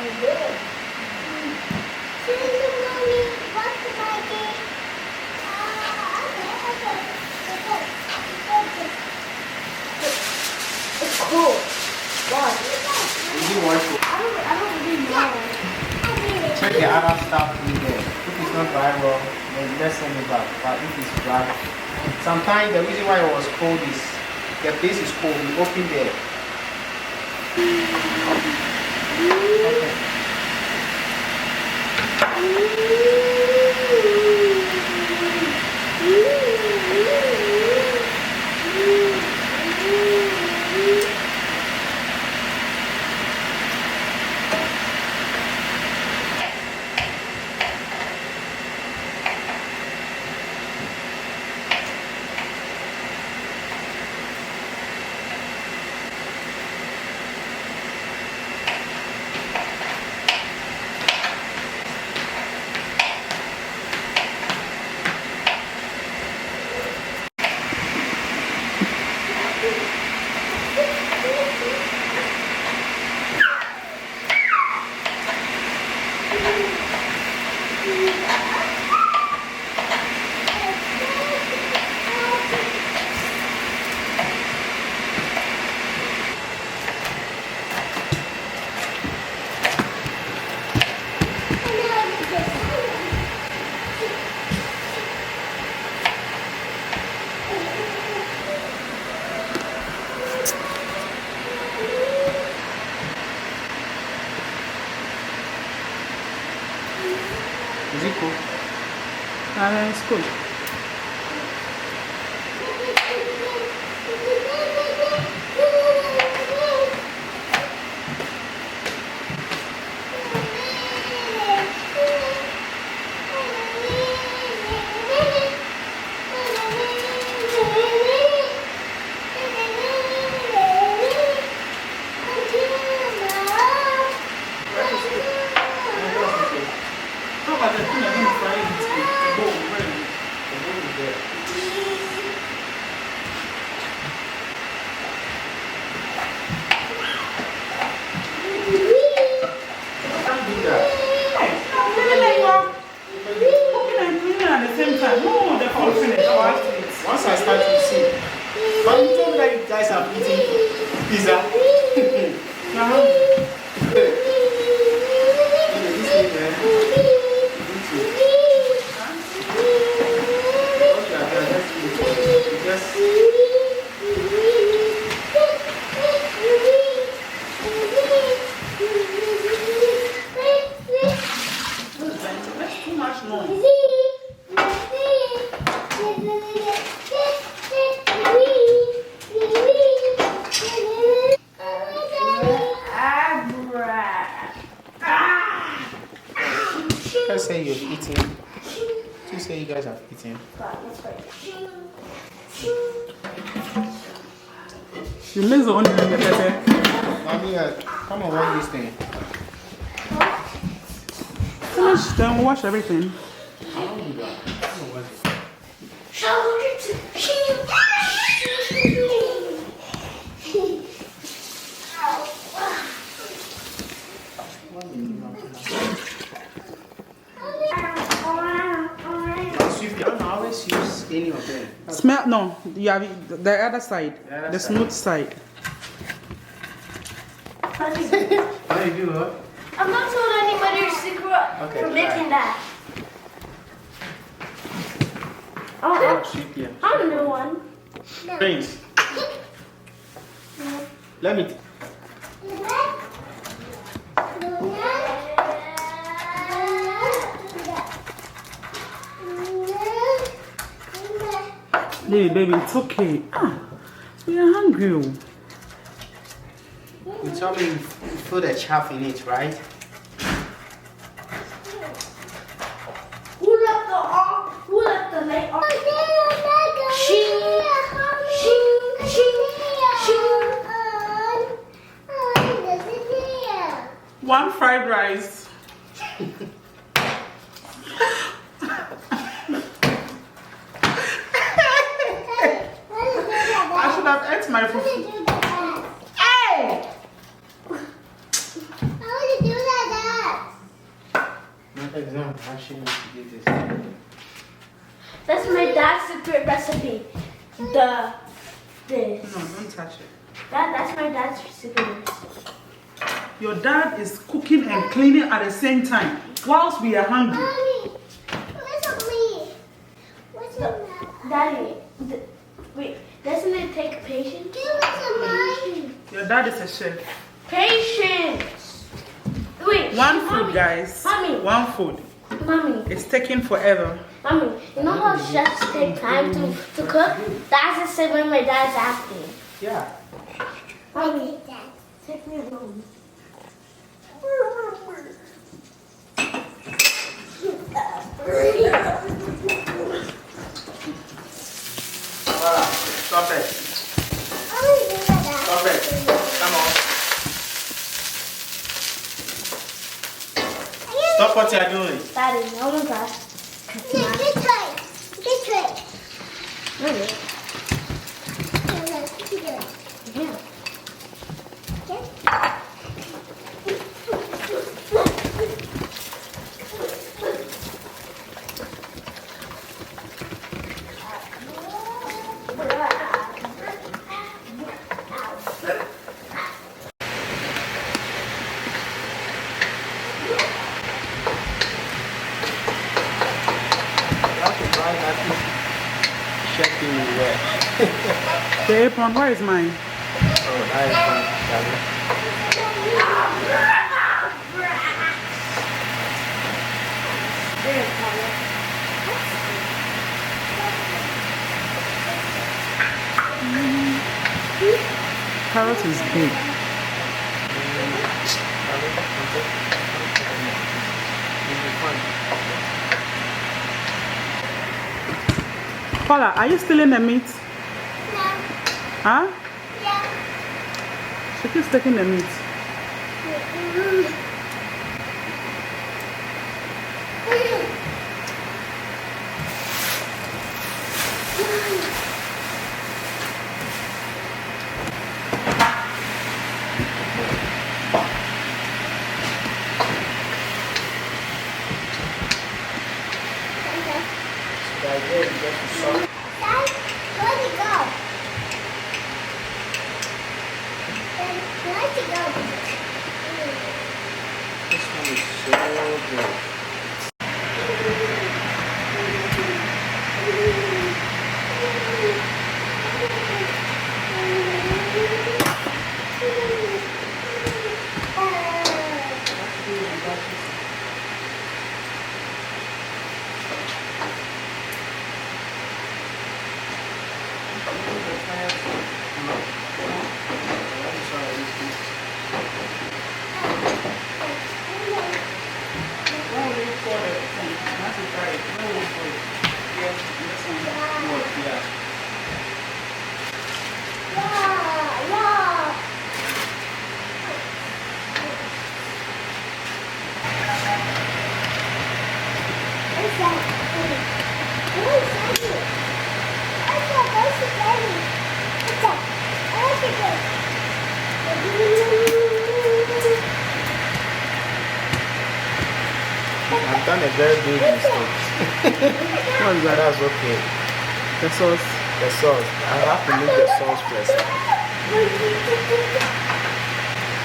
It's cool. Why? I don't really know. Check the other stuff in there. If it's not dry well, then let's send it back. But if it's dry, sometimes the reason why it was cold is the place is cold. We open there. Okay. Is it cool? It's good. Once I start to see, but you told me that you guys are eating pizza. That's too much noise. Let's say you've eaten. You say you guys have eaten. You miss the only thing that Mommy, come on, what this thing? finish, then we'll wash everything. I don't do that. I don't know what it is. You don't always use any of them. Smell, no, you have the other side, the smooth side. What do you do, huh? I'm not told anybody's secret for making that. Oh, shit, yeah. I'm a new one. Prince. Let me. Baby, it's okay. We are hungry. You told me you put a chaff in it, right? Who left the light on? One fried rice. I should have ate my fufu. Hey! How would you do that, Exam. Actually, did this. That's my dad's secret recipe. This. No, don't touch it. That's my dad's secret recipe. Your dad is cooking and cleaning at the same time whilst we are hungry. Mommy, listen to me. What's your Daddy, wait, doesn't it take patience? Give me some money. Your dad is a chef. Patience. Wait. One food, Mommy, guys. Mommy. One food. Mommy. It's taking forever. Mommy, you know how chefs take time to cook? That's the same way my dad's asking. Yeah. Mommy, take me home. Stop it. Stop it. Come on. Stop what you are doing. Daddy, oh my God. Really? Yeah. Checking where? The apron, where is mine? Oh, that is Carrot is big. Paula, are you still in the meat? Huh? She keeps taking the meat. This one is so good. I've done a very big mistake. What is that? That's okay. The sauce. The sauce. I have to leave the sauce first.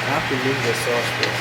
I have to leave the sauce first.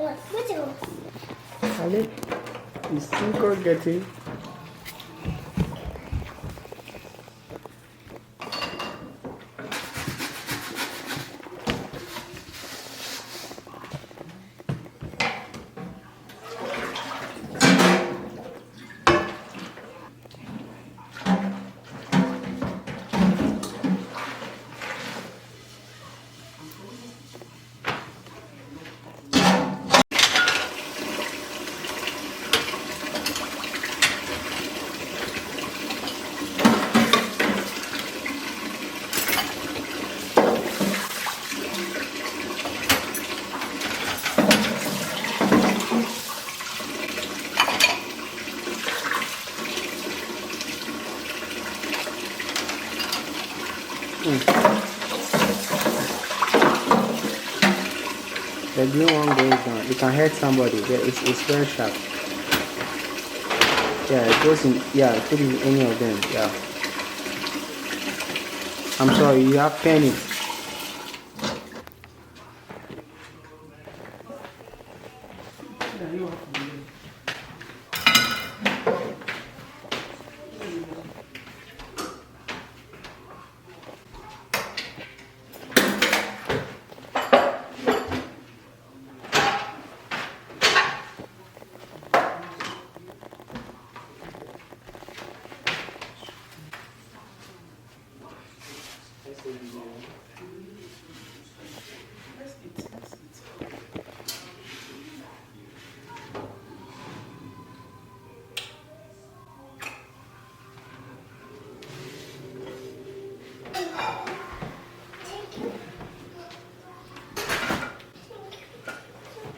Where's it go? Allez, is encore getting. The green one goes down. It can hurt somebody. It's very sharp. Yeah, it goes in. Yeah, it could be any of them. Yeah. I'm sorry, you have penny.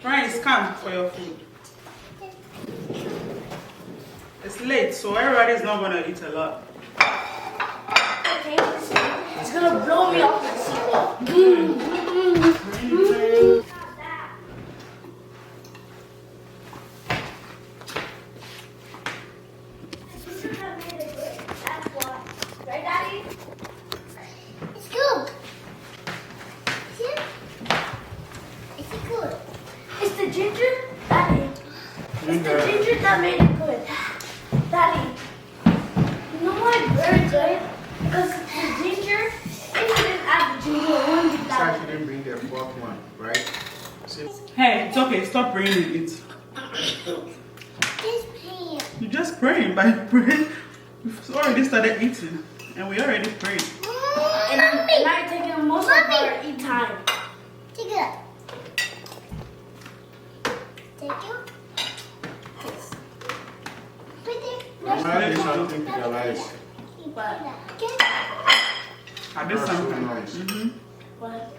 Friends, come for your food. It's late, so everybody's not gonna eat a lot. Okay, it's gonna blow me off my seat. Right, Daddy? It's good. See? Is it good? It's the ginger, Daddy. It's the ginger that made it good. Daddy, you know why it's very good? Because the ginger, if you didn't add the ginger, it wouldn't be that She didn't bring the pork one, right? Hey, it's okay. Stop praying and eat. This pan. You just praying by praying. We've already started eating, and we already prayed. And now you're taking most of our eat time. Take it. Take it. Put it. Add something to the rice. But, I did That's so something. nice. but,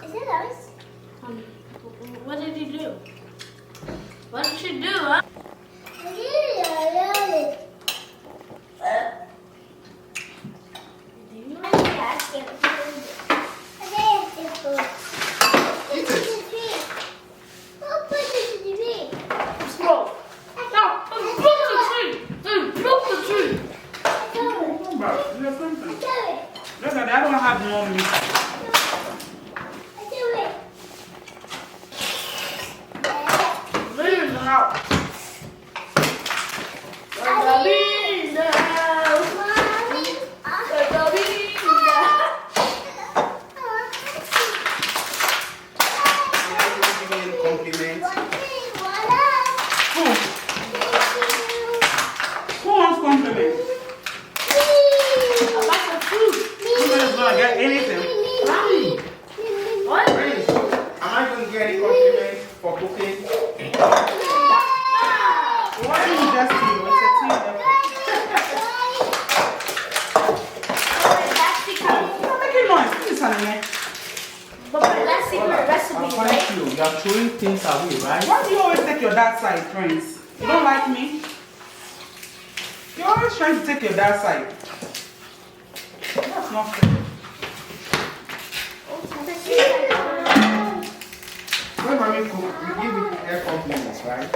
Is it nice? what did you do? What did you do, huh? Smoke. No, blow the tree. Blow the tree. But there's something. Look at that. I don't have more meat. Leave it out. Compliment. Who wants compliment? About the food. Nobody's gonna get anything. What? Friends, am I going to get any compliment for cooking? Why didn't you just eat? It's a team effort. You're making noise. Please, honey. But let's see the I'm recipe, quite right? you. You are throwing things away, right? Why do you always take your dad's side, friends? You don't like me? You're always trying to take your dad's side. That's not fair. When mommy cook, we give it her compliments, right?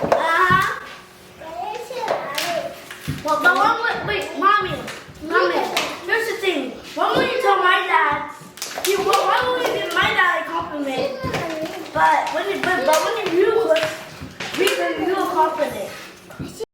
Well, but wait, mommy, here's the thing. Why would you tell my dad? Why would you give my dad a compliment? But when you real close, we can real confident.